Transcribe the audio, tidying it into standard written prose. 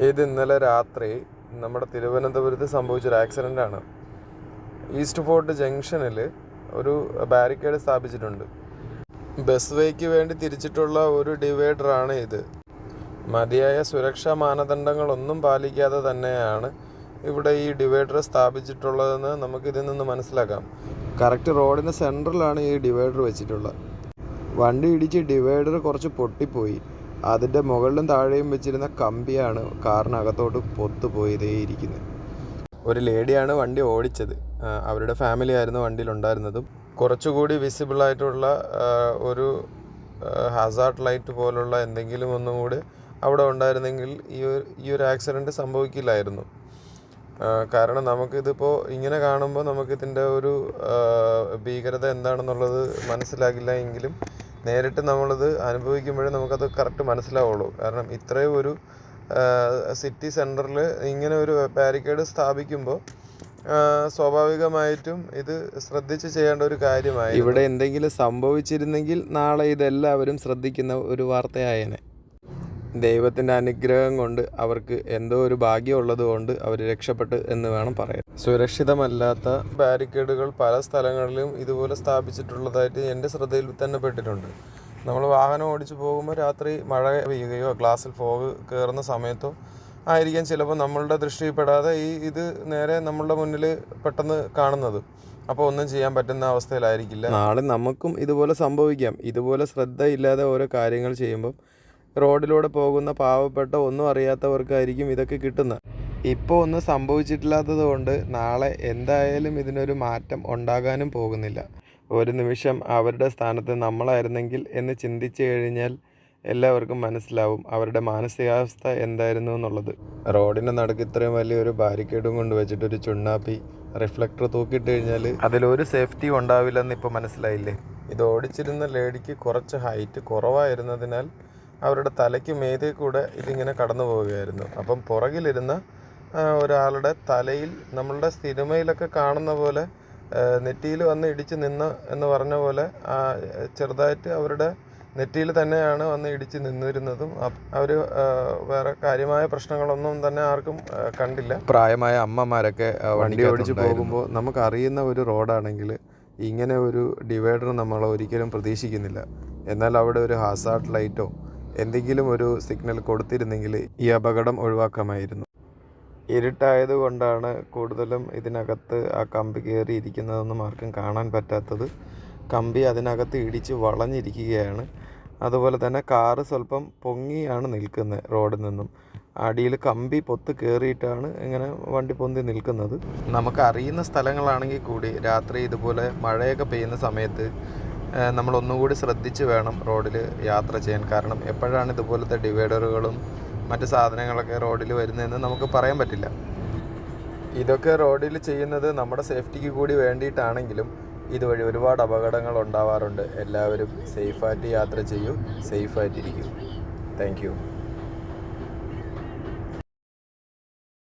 ഇത് ഇന്നലെ രാത്രി നമ്മുടെ തിരുവനന്തപുരത്ത് സംഭവിച്ചൊരു ആക്സിഡൻ്റാണ്. ഈസ്റ്റ് ഫോർട്ട് ജംഗ്ഷനിൽ ഒരു ബാരിക്കേഡ് സ്ഥാപിച്ചിട്ടുണ്ട്. ബസ് വേക്ക് വേണ്ടി തിരിച്ചിട്ടുള്ള ഒരു ഡിവൈഡറാണ് ഇത്. മതിയായ സുരക്ഷാ മാനദണ്ഡങ്ങളൊന്നും പാലിക്കാതെ തന്നെയാണ് ഇവിടെ ഈ ഡിവൈഡർ സ്ഥാപിച്ചിട്ടുള്ളതെന്ന് നമുക്കിതിൽ നിന്ന് മനസ്സിലാക്കാം. കറക്റ്റ് റോഡിൻ്റെ സെൻട്രലാണ് ഈ ഡിവൈഡർ വെച്ചിട്ടുള്ളത്. വണ്ടി ഇടിച്ച് ഡിവൈഡർ കുറച്ച് പൊട്ടിപ്പോയി. അതിൻ്റെ മുകളിലും താഴെയും വെച്ചിരുന്ന കമ്പിയാണ് കാറിനകത്തോട്ട് പൊത്തുപോയതേയിരിക്കുന്നത്. ഒരു ലേഡിയാണ് വണ്ടി ഓടിച്ചത്. അവരുടെ ഫാമിലി ആയിരുന്നു വണ്ടിയിലുണ്ടായിരുന്നതും. കുറച്ചുകൂടി വിസിബിളായിട്ടുള്ള ഒരു ഹാസാർഡ് ലൈറ്റ് പോലുള്ള എന്തെങ്കിലും ഒന്നും കൂടി അവിടെ ഉണ്ടായിരുന്നെങ്കിൽ ഈ ഒരു ആക്സിഡൻറ്റ് സംഭവിക്കില്ലായിരുന്നു. കാരണം നമുക്കിതിപ്പോൾ ഇങ്ങനെ കാണുമ്പോൾ നമുക്കിതിൻ്റെ ഒരു ഭീകരത എന്താണെന്നുള്ളത് മനസ്സിലാകില്ല എങ്കിലും നേരിട്ട് നമ്മളിത് അനുഭവിക്കുമ്പോഴേ നമുക്കത് കറക്റ്റ് മനസ്സിലാവുള്ളൂ. കാരണം ഇത്രയും ഒരു സിറ്റി സെൻറ്ററിൽ ഇങ്ങനെ ഒരു ബാരിക്കേഡ് സ്ഥാപിക്കുമ്പോൾ സ്വാഭാവികമായിട്ടും ഇത് ശ്രദ്ധിച്ച് ചെയ്യേണ്ട ഒരു കാര്യമായി. ഇവിടെ എന്തെങ്കിലും സംഭവിച്ചിരുന്നെങ്കിൽ നാളെ ഇതെല്ലാവരും ശ്രദ്ധിക്കുന്ന ഒരു വാർത്തയായേനെ. ദൈവത്തിൻ്റെ അനുഗ്രഹം കൊണ്ട് അവർക്ക് എന്തോ ഒരു ഭാഗ്യമുള്ളത് കൊണ്ട് അവർ രക്ഷപ്പെട്ട് എന്ന് വേണം പറയാൻ. സുരക്ഷിതമല്ലാത്ത ബാരിക്കേഡുകൾ പല സ്ഥലങ്ങളിലും ഇതുപോലെ സ്ഥാപിച്ചിട്ടുള്ളതായിട്ട് എൻ്റെ ശ്രദ്ധയിൽ തന്നെ പെട്ടിട്ടുണ്ട്. നമ്മൾ വാഹനം ഓടിച്ചു പോകുമ്പോൾ രാത്രി മഴ പെയ്യുകയോ ഗ്ലാസ്സിൽ ഫോഗ് കയറുന്ന സമയത്തോ ആയിരിക്കാം ചിലപ്പോൾ നമ്മളുടെ ദൃഷ്ടിപ്പെടാതെ ഇത് നേരെ നമ്മളുടെ മുന്നിൽ പെട്ടെന്ന് കാണുന്നത്. അപ്പോൾ ഒന്നും ചെയ്യാൻ പറ്റുന്ന അവസ്ഥയിലായിരിക്കില്ല. നാളെ നമുക്കും ഇതുപോലെ സംഭവിക്കാം. ഇതുപോലെ ശ്രദ്ധയില്ലാതെ ഓരോ കാര്യങ്ങൾ ചെയ്യുമ്പം റോഡിലൂടെ പോകുന്ന പാവപ്പെട്ട ഒന്നും അറിയാത്തവർക്കായിരിക്കും ഇതൊക്കെ കിട്ടുന്നത്. ഇപ്പോൾ ഒന്നും സംഭവിച്ചിട്ടില്ലാത്തത് കൊണ്ട് നാളെ എന്തായാലും ഇതിനൊരു മാറ്റം ഉണ്ടാകാനും പോകുന്നില്ല. ഒരു നിമിഷം അവരുടെ സ്ഥാനത്ത് നമ്മളായിരുന്നെങ്കിൽ എന്ന് ചിന്തിച്ചു കഴിഞ്ഞാൽ എല്ലാവർക്കും മനസ്സിലാവും അവരുടെ മാനസികാവസ്ഥ എന്തായിരുന്നു എന്നുള്ളത്. റോഡിൻ്റെ നടുക്ക് ഇത്രയും വലിയൊരു ബാരിക്കേഡും കൊണ്ട് വെച്ചിട്ടൊരു ചുണ്ണാപ്പി റിഫ്ലക്ടർ തൂക്കിയിട്ട് കഴിഞ്ഞാൽ അതിലൊരു സേഫ്റ്റി ഉണ്ടാവില്ലെന്ന് ഇപ്പോൾ മനസ്സിലായില്ലേ. ഇത് ഓടിച്ചിരുന്ന ലേഡിക്ക് കുറച്ച് ഹൈറ്റ് കുറവായിരുന്നതിനാൽ അവരുടെ തലയ്ക്ക് മേതേ കൂടെ ഇതിങ്ങനെ കടന്നു പോവുകയായിരുന്നു. അപ്പം പുറകിലിരുന്ന ഒരാളുടെ തലയിൽ നമ്മളുടെ സിനിമയിലൊക്കെ കാണുന്ന പോലെ നെറ്റിയിൽ വന്ന് ഇടിച്ച് നിന്ന് എന്ന് പറഞ്ഞ പോലെ ചെറുതായിട്ട് അവരുടെ നെറ്റിയിൽ തന്നെയാണ് വന്ന് ഇടിച്ച് നിന്നിരുന്നതും. അവർ വേറെ കാര്യമായ പ്രശ്നങ്ങളൊന്നും തന്നെ ആർക്കും കണ്ടില്ല. പ്രായമായ അമ്മമാരൊക്കെ വണ്ടി ഓടിച്ച് പോകുമ്പോൾ നമുക്കറിയുന്ന ഒരു റോഡാണെങ്കിൽ ഇങ്ങനെ ഒരു ഡിവൈഡർ നമ്മൾ ഒരിക്കലും പ്രതീക്ഷിക്കുന്നില്ല. എന്നാൽ അവിടെ ഒരു ഹാസാർഡ് ലൈറ്റോ എന്തെങ്കിലും ഒരു സിഗ്നൽ കൊടുത്തിരുന്നെങ്കിൽ ഈ അപകടം ഒഴിവാക്കാമായിരുന്നു. ഇരുട്ടായത് കൊണ്ടാണ് കൂടുതലും ഇതിനകത്ത് ആ കമ്പി കയറിയിരിക്കുന്നതൊന്നും ആർക്കും കാണാൻ പറ്റാത്തത്. കമ്പി അതിനകത്ത് ഇടിച്ച് വളഞ്ഞിരിക്കുകയാണ്. അതുപോലെ തന്നെ കാറ് സ്വല്പം പൊങ്ങിയാണ് നിൽക്കുന്നത് റോഡിൽ നിന്നും. അടിയിൽ കമ്പി പൊത്ത് കയറിയിട്ടാണ് ഇങ്ങനെ വണ്ടി പൊന്തി നിൽക്കുന്നത്. നമുക്ക് അറിയുന്ന സ്ഥലങ്ങളാണെങ്കിൽ കൂടി രാത്രി ഇതുപോലെ മഴയൊക്കെ പെയ്യുന്ന സമയത്ത് നമ്മളൊന്നുകൂടി ശ്രദ്ധിച്ച് വേണം റോഡിൽ യാത്ര ചെയ്യാൻ. കാരണം എപ്പോഴാണ് ഇതുപോലത്തെ ഡിവൈഡറുകളും മറ്റ് സാധനങ്ങളൊക്കെ റോഡിൽ വരുന്നതെന്ന് നമുക്ക് പറയാൻ പറ്റില്ല. ഇതൊക്കെ റോഡിൽ ചെയ്യുന്നത് നമ്മുടെ സേഫ്റ്റിക്ക് കൂടി വേണ്ടിയിട്ടാണെങ്കിലും ഇതുവഴി ഒരുപാട് അപകടങ്ങൾ ഉണ്ടാവാറുണ്ട്. എല്ലാവരും സേഫായിട്ട് യാത്ര ചെയ്യൂ, സേഫായിട്ടിരിക്കൂ. Thank you.